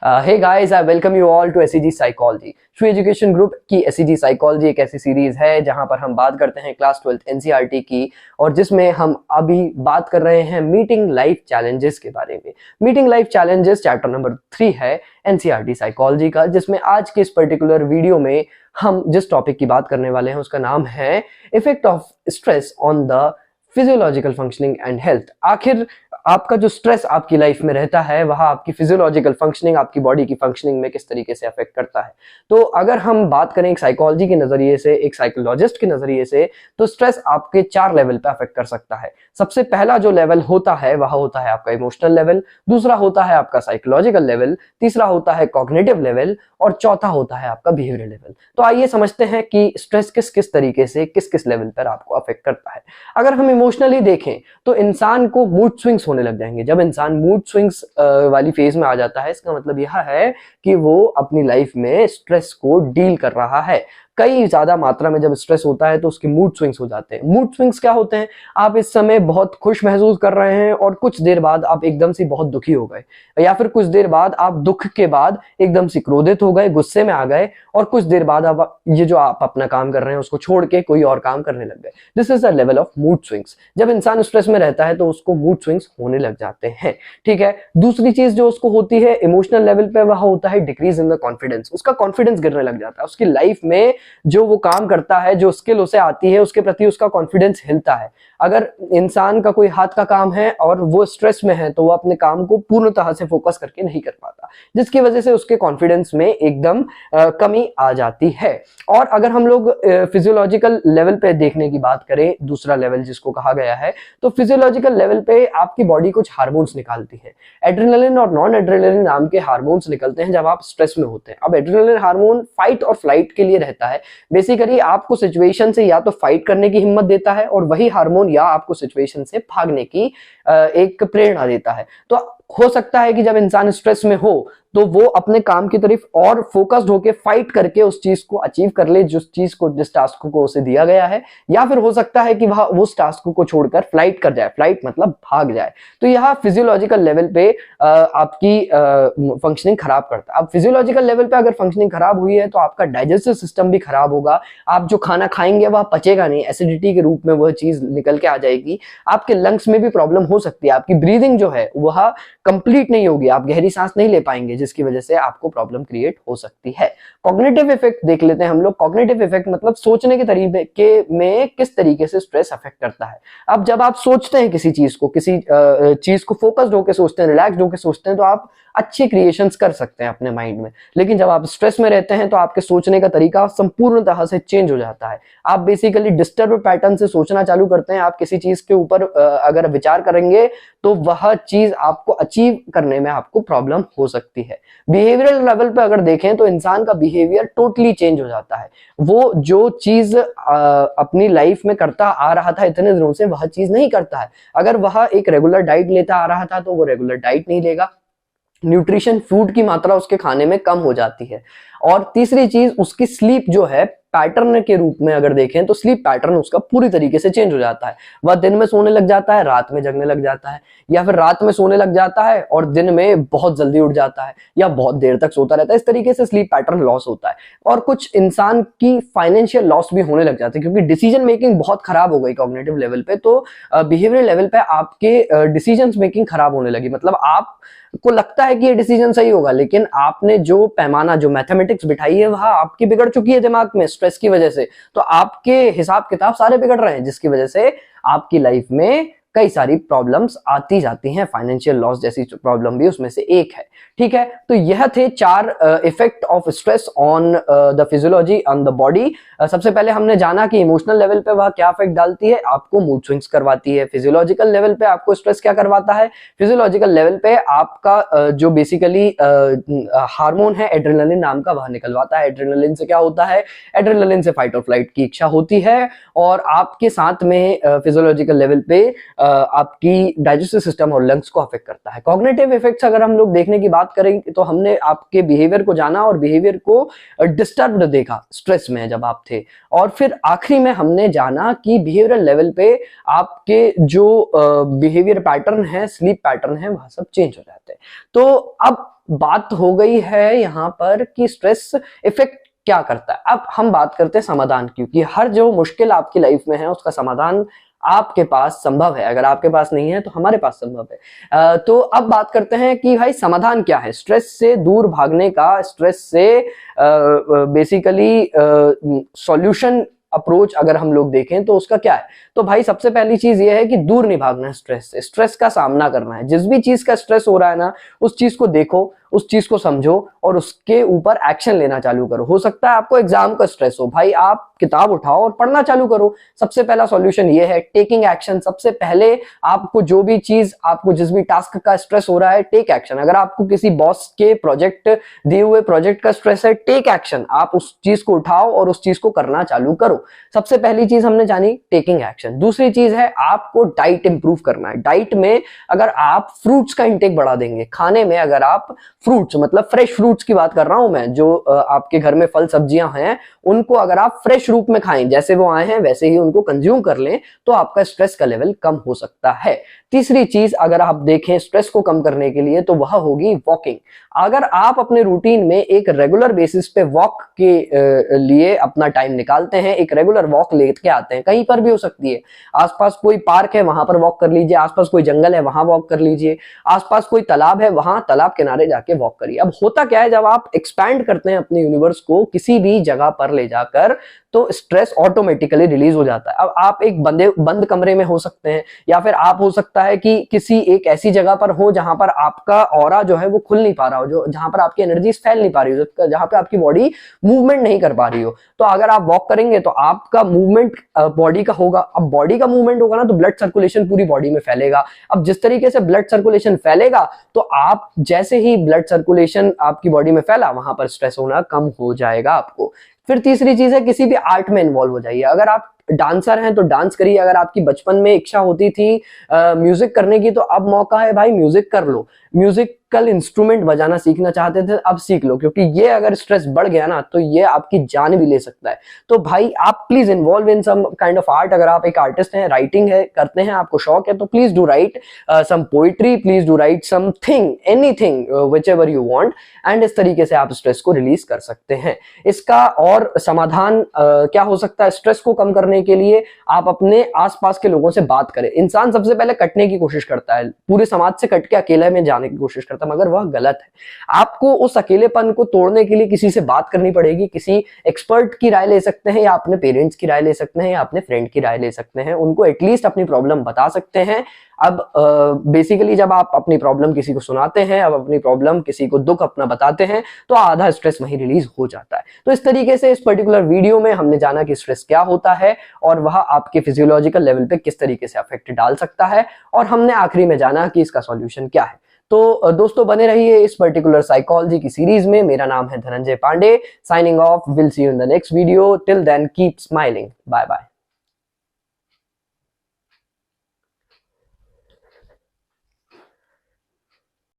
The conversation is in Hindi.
Hey guys, I welcome you all to SEG psychology. Shri education group की एसईजी साइकोलॉजी एक ऐसी सीरीज है जहां पर हम बात करते हैं क्लास 12th एनसीईआरटी की, और जिसमें हम अभी बात कर रहे हैं मीटिंग लाइफ चैलेंजेस के बारे में। Meeting life challenges chapter number 3 है एनसीईआरटी साइकोलॉजी का, जिसमें आज के इस पर्टिकुलर वीडियो में हम जिस टॉपिक की बात करने वाले हैं उसका नाम है effect of stress on the physiological functioning and health. आखिर आपका जो स्ट्रेस आपकी लाइफ में रहता है वह आपकी फिजियोलॉजिकल फंक्शनिंग, आपकी बॉडी की फंक्शनिंग में किस तरीके से अफेक्ट करता है। तो अगर हम बात करें एक साइकोलॉजी के नजरिए से, एक साइकोलॉजिस्ट के नजरिए से, तो स्ट्रेस आपके 4 लेवल पे अफेक्ट कर सकता है। सबसे पहला जो लेवल होता है वह होता है आपका इमोशनल लेवल, दूसरा होता है आपका साइकोलॉजिकल लेवल, तीसरा होता है कॉग्निटिव लेवल, और चौथा होता है आपका बिहेवियरल लेवल। तो आइए समझते हैं कि स्ट्रेस किस किस तरीके से किस किस लेवल पर आपको अफेक्ट करता है। अगर हम इमोशनली देखें तो इंसान को मूड स्विंग्स होने लग जाएंगे। जब इंसान मूड स्विंग्स वाली फेज में आ जाता है, इसका मतलब यह है कि वो अपनी लाइफ में स्ट्रेस को डील कर रहा है। कई ज्यादा मात्रा में जब स्ट्रेस होता है तो उसके मूड स्विंग्स हो जाते हैं। मूड स्विंग्स क्या होते हैं? आप इस समय बहुत खुश महसूस कर रहे हैं और कुछ देर बाद आप एकदम से बहुत दुखी हो गए, या फिर कुछ देर बाद आप दुख के बाद एकदम से क्रोधित हो गए, गुस्से में आ गए, और कुछ देर बाद आप ये जो आप अपना काम कर रहे हैं उसको छोड़ के कोई और काम करने लग गए। This is the level of mood swings. जब इंसान स्ट्रेस में रहता है तो उसको मूड स्विंग्स होने लग जाते हैं। ठीक है, दूसरी चीज जो उसको होती है इमोशनल लेवल पे, वह होता है डिक्रीज इन द कॉन्फिडेंस। उसका कॉन्फिडेंस गिरने लग जाता है। उसकी लाइफ में जो वो काम करता है, जो स्किल उसे आती है, उसके प्रति उसका कॉन्फिडेंस हिलता है। अगर इंसान का कोई हाथ का काम है और वो स्ट्रेस में है तो वो अपने काम को पूर्णतः से फोकस करके नहीं कर पाता, जिसकी वजह से उसके कॉन्फिडेंस में एकदम कमी आ जाती है। और अगर हम लोग फिजियोलॉजिकल लेवल पे देखने की बात करें, दूसरा लेवल जिसको कहा गया है, तो फिजियोलॉजिकल लेवल पे आपकी बॉडी कुछ हार्मोन्स निकालती है। एड्रेनलिन और नॉन एड्रेनलिन नाम के हार्मोन्स निकलते हैं जब आप स्ट्रेस में होते हैं। अब एड्रेनलिन हार्मोन फाइट और फ्लाइट के लिए रहता है। बेसिकली आपको सिचुएशन से या तो फाइट करने की हिम्मत देता है, और वही हार्मोन या आपको सिचुएशन से भागने की एक प्रेरणा देता है। तो हो सकता है कि जब इंसान स्ट्रेस में हो तो वो अपने काम की तरफ और फोकस्ड होकर फाइट करके उस चीज को अचीव कर ले, जिस टास्क को उसे दिया गया है, या फिर हो सकता है कि वह उस टास्क को छोड़कर फ्लाइट कर जाए। फ्लाइट मतलब भाग जाए। तो यह फिजियोलॉजिकल लेवल पे आपकी फंक्शनिंग खराब करता है। अब फिजियोलॉजिकल लेवल पे अगर फंक्शनिंग खराब हुई है तो आपका डाइजेस्टिव सिस्टम भी खराब होगा। आप जो खाना खाएंगे वह पचेगा नहीं, एसिडिटी के रूप में वह चीज निकल के आ जाएगी। आपके लंग्स में भी प्रॉब्लम हो सकती है। आपकी ब्रीदिंग जो है वह कंप्लीट नहीं होगी, आप गहरी सांस नहीं ले पाएंगे, जिसकी वजह से आपको प्रॉब्लम क्रिएट हो सकती है। कॉग्निटिव इफेक्ट देख लेते हैं हम लोग। कॉग्निटिव इफेक्ट मतलब सोचने के तरीके में किस तरीके से स्ट्रेस अफेक्ट करता है। अब जब आप सोचते हैं किसी चीज को, किसी चीज को फोकस्ड होकर सोचते हैं, रिलैक्स्ड होकर सोचते हैं, तो आप अच्छे क्रिएशंस कर सकते हैं अपने माइंड में। लेकिन जब आप स्ट्रेस में रहते हैं तो आपके सोचने का तरीका संपूर्णतः से चेंज हो जाता है। आप बेसिकली डिस्टर्ब पैटर्न से सोचना चालू करते हैं। आप किसी चीज के ऊपर अगर विचार करेंगे तो वह चीज आपको अचीव करने में आपको प्रॉब्लम हो सकती है। बिहेवियरल लेवल पे अगर देखें तो इंसान का बिहेवियर टोटली चेंज हो जाता है। वो जो चीज अपनी लाइफ में करता आ रहा था इतने दिनों से, वह चीज नहीं करता है। अगर वह एक रेगुलर डाइट लेता आ रहा था तो वो रेगुलर डाइट नहीं लेगा। न्यूट्रिशन फूड की मात्रा उसके खाने में कम हो जाती है। और तीसरी चीज, उसकी स्लीप जो है पैटर्न के रूप में अगर देखें तो स्लीप पैटर्न उसका पूरी तरीके से चेंज हो जाता है। वह दिन में सोने लग जाता है, रात में जगने लग जाता है, या फिर रात में सोने लग जाता है और दिन में बहुत जल्दी उठ जाता है, या बहुत देर तक सोता रहता है। इस तरीके से स्लीप पैटर्न लॉस होता है। और कुछ इंसान की फाइनेंशियल लॉस भी होने लग जाती है, क्योंकि डिसीजन मेकिंग बहुत खराब हो गई कॉग्निटिव लेवल पे। तो बिहेवियरल लेवल पे आपके डिसीजन मेकिंग खराब होने लगी। मतलब आपको लगता है कि ये डिसीजन सही होगा, लेकिन आपने जो पैमाना, जो मैथमेटिक्स बिठाई है, वह आपकी बिगड़ चुकी है दिमाग में स्ट्रेस की वजह से। तो आपके हिसाब किताब सारे बिगड़ रहे हैं, जिसकी वजह से आपकी लाइफ में कई सारी प्रॉब्लम्स आती जाती हैं। फाइनेंशियल लॉस जैसी प्रॉब्लम भी उसमें से एक है। ठीक है, तो यह थे 4 effect of stress on the physiology on the body. सबसे पहले हमने जाना कि इमोशनल लेवल पे वह क्या इफेक्ट डालती है, आपको मूड स्विंग्स करवाती है। फिजियोलॉजिकल लेवल पे आपको स्ट्रेस क्या करवाता है, फिजियोलॉजिकल लेवल पे आपका जो बेसिकली हार्मोन है एड्रेनलिन नाम का, वह निकलवाता है। एड्रेनलिन से क्या होता है, एड्रेनलिन से फाइट और फ्लाइट की इच्छा होती है, और आपके साथ में फिजियोलॉजिकल लेवल पे आपकी डाइजेस्टिव सिस्टम और लंग्स को अफेक्ट करता है। कॉग्निटिव इफेक्ट्स अगर हम लोग देखने की बात करें तो हमने आपके बिहेवियर को जाना और बिहेवियर को डिस्टर्ब्ड देखा स्ट्रेस में जब आप थे, और फिर आखिरी में हमने जाना कि बिहेवियरल लेवल पे आपके जो बिहेवियर पैटर्न है, स्लीप पैटर्न है, वह सब चेंज हो जाते हैं। तो अब बात हो गई है यहाँ पर कि स्ट्रेस इफेक्ट क्या करता है। अब हम बात करते हैं समाधान की, क्योंकि हर जो मुश्किल आपकी लाइफ में है उसका समाधान आपके पास संभव है। अगर आपके पास नहीं है तो हमारे पास संभव है। तो अब बात करते हैं कि भाई समाधान क्या है स्ट्रेस से दूर भागने का, स्ट्रेस से बेसिकली सॉल्यूशन अप्रोच अगर हम लोग देखें तो उसका क्या है। तो भाई सबसे पहली चीज ये है कि दूर नहीं भागना है स्ट्रेस से, स्ट्रेस का सामना करना है। जिस भी चीज का स्ट्रेस हो रहा है ना, उस चीज को देखो, उस चीज को समझो और उसके ऊपर एक्शन लेना चालू करो। हो सकता है आपको एग्जाम का स्ट्रेस हो, भाई आप किताब उठाओ और पढ़ना चालू करो। सबसे पहला सॉल्यूशन ये है टेकिंग एक्शन। सबसे पहले आपको जो भी चीज, आपको जिस भी टास्क का स्ट्रेस हो रहा है, टेक एक्शन। अगर आपको किसी बॉस के प्रोजेक्ट, दिए हुए प्रोजेक्ट का स्ट्रेस है, टेक एक्शन। आप उस चीज को उठाओ और उस चीज को करना चालू करो। सबसे पहली चीज हमने जानी टेकिंग एक्शन। दूसरी चीज है आपको डाइट इंप्रूव करना है। डाइट में अगर आप फ्रूट्स का इंटेक बढ़ा देंगे, खाने में अगर आप फ्रूट्स, मतलब फ्रेश फ्रूट्स की बात कर रहा हूं मैं, जो आपके घर में फल सब्जियां हैं उनको अगर आप फ्रेश रूप में खाएं, जैसे वो आए हैं वैसे ही उनको कंज्यूम कर लें, तो आपका स्ट्रेस का लेवल कम हो सकता है। तीसरी चीज अगर आप देखें स्ट्रेस को कम करने के लिए, तो वह होगी वॉकिंग। अगर आप अपने रूटीन में एक रेगुलर बेसिस पे वॉक के लिए अपना टाइम निकालते हैं, एक रेगुलर वॉक लेके आते हैं, कहीं पर भी हो सकती है, आसपास कोई पार्क है वहां पर वॉक कर लीजिए, आसपास कोई जंगल है वहां वॉक कर लीजिए, आसपास कोई तालाब है वहां तालाब किनारे जाके वॉक करिए। अब होता क्या है, जब आप एक्सपैंड करते हैं अपने यूनिवर्स को किसी भी जगह पर ले जाकर, तो स्ट्रेस ऑटोमेटिकली रिलीज हो जाता है। अब आप एक बंद कमरे में हो सकते हैं, या फिर आप हो सकता है कि किसी एक ऐसी जगह पर हो जहां पर आपका ऑरा जो है वो खुल नहीं पा रहा हो, जो जहां पर आपकी एनर्जी फैल नहीं पा रही हो, जहां पे आपकी बॉडी मूवमेंट नहीं कर पा रही हो। तो अगर आप वॉक करेंगे तो आपका मूवमेंट बॉडी का होगा। अब बॉडी का मूवमेंट होगा ना, तो ब्लड सर्कुलेशन पूरी बॉडी में फैलेगा। अब जिस तरीके से ब्लड सर्कुलेशन फैलेगा, तो आप जैसे ही ब्लड सर्कुलेशन आपकी बॉडी में फैला, वहां पर स्ट्रेस होना कम हो जाएगा आपको। फिर तीसरी चीज है किसी भी आर्ट में इन्वॉल्व हो जाइए। अगर आप डांसर हैं तो डांस करिए। अगर आपकी बचपन में इच्छा होती थी म्यूजिक करने की, तो अब मौका है भाई, म्यूजिक कर लो। म्यूजिकल इंस्ट्रूमेंट बजाना सीखना चाहते थे, अब सीख लो, क्योंकि ये अगर स्ट्रेस बढ़ गया ना तो ये आपकी जान भी ले सकता है। तो भाई आप please involve in some kind of art. अगर आप एक आर्टिस्ट हैं, राइटिंग है करते हैं, आपको शौक है, तो please do write some poetry, please do write something, anything whichever you want, and इस तरीके से आप स्ट्रेस को रिलीज कर सकते हैं। इसका और समाधान क्या हो सकता है स्ट्रेस को कम करने के लिए? आप अपने आसपास के लोगों से बात करें। इंसान सबसे पहले कटने की कोशिश करता है, पूरे समाज से कट के अकेले में जाने की कोशिश करता है, मगर वह गलत है। आपको उस अकेलेपन को तोड़ने के लिए किसी से बात करनी पड़ेगी। किसी एक्सपर्ट की राय ले सकते हैं, या अपने पेरेंट्स की राय ले सकते हैं, या अपने फ्रेंड की राय ले सकते हैं। उनको एटलीस्ट अपनी प्रॉब्लम बता सकते हैं। अब बेसिकली जब आप अपनी प्रॉब्लम किसी को सुनाते हैं, अब अपनी प्रॉब्लम किसी को दुख अपना बताते हैं, तो आधा स्ट्रेस वहीं रिलीज हो जाता है। तो इस तरीके से इस पर्टिकुलर वीडियो में हमने जाना कि स्ट्रेस क्या होता है और वह आपके फिजियोलॉजिकल लेवल पे किस तरीके से अफेक्ट डाल सकता है, और हमने आखिरी में जाना कि इसका सॉल्यूशन क्या है। तो दोस्तों बने रहिए इस पर्टिकुलर साइकोलॉजी की सीरीज में। मेरा नाम है Dhananjay Pandey, signing off, will see you in the next video. Till then keep smiling, bye bye.